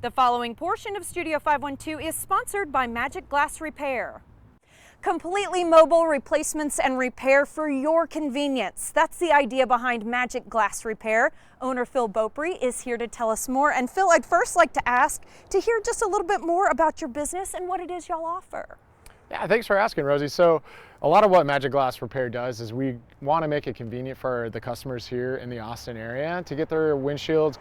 The following portion of Studio 512 is sponsored by Magic Glass Repair. Completely mobile replacements and repair for your convenience. That's the idea behind Magic Glass Repair. Owner Phil Beaupre is here to tell us more. And Phil, I'd first like to ask to hear just a little bit more about your business and what it is y'all offer. Yeah, thanks for asking, Rosie. So a lot of what Magic Glass Repair does is we want to make it convenient for the customers here in the Austin area to get their windshields,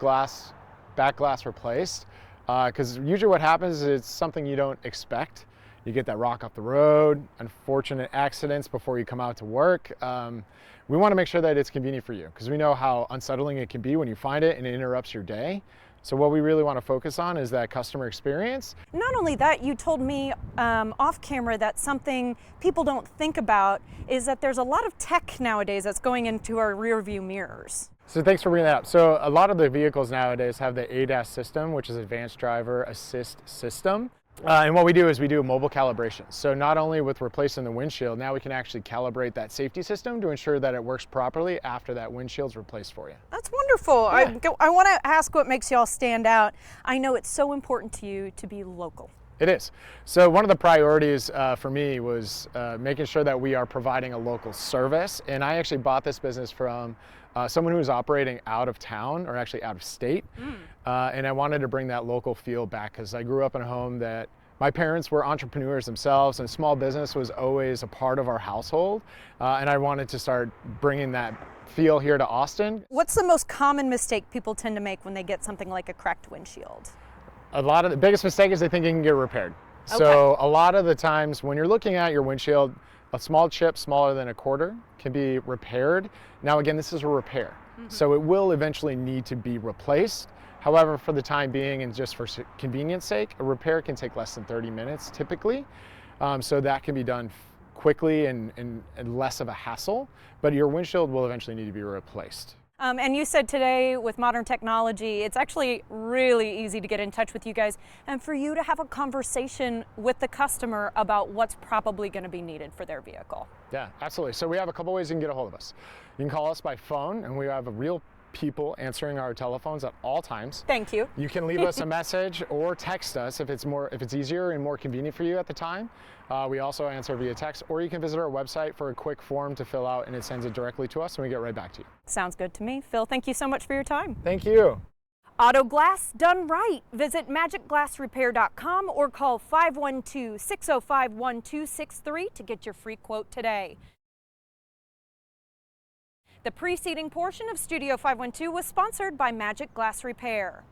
back glass replaced. Because usually what happens is it's something you don't expect. You get that rock off the road, unfortunate accidents before you come out to work. We want to make sure that it's convenient for you because we know how unsettling it can be when you find it and it interrupts your day. So what we really want to focus on is that customer experience. Not only that, you told me off camera that something people don't think about is that there's a lot of tech nowadays that's going into our rear view mirrors. So thanks for bringing that up. So a lot of the vehicles nowadays have the ADAS system, which is Advanced Driver Assist System. And what we do is we do mobile calibration. So not only with replacing the windshield, now we can actually calibrate that safety system to ensure that it works properly after that windshield's replaced for you. That's wonderful. Yeah. I want to ask what makes y'all stand out. I know it's so important to you to be local. It is. So one of the priorities for me was making sure that we are providing a local service. And I actually bought this business from someone who was operating out of town or actually out of state. And I wanted to bring that local feel back because I grew up in a home that my parents were entrepreneurs themselves and small business was always a part of our household. And I wanted to start bringing that feel here to Austin. What's the most common mistake people tend to make when they get something like a cracked windshield? A lot of the biggest mistake is they think it can get repaired. Okay. So a lot of the times when you're looking at your windshield, a small chip smaller than a quarter can be repaired. Now again, this is a repair. So it will eventually need to be replaced. However, for the time being and just for convenience sake, a repair can take less than 30 minutes typically. So that can be done quickly and less of a hassle, but your windshield will eventually need to be replaced. And you said today with modern technology, it's actually really easy to get in touch with you guys and for you to have a conversation with the customer about what's probably going to be needed for their vehicle. Yeah, absolutely. So we have a couple ways you can get a hold of us. You can call us by phone and we have a real people answering our telephones at all times. Thank you. You can leave us a message or text us if it's easier and more convenient for you at the time. We also answer via text, or you can visit our website for a quick form to fill out and it sends it directly to us and we get right back to you. Sounds good to me. Phil, thank you so much for your time. Thank you. Auto glass done right. Visit magicglassrepair.com or call 512-605-1263 to get your free quote today. The preceding portion of Studio 512 was sponsored by Magic Glass Repair.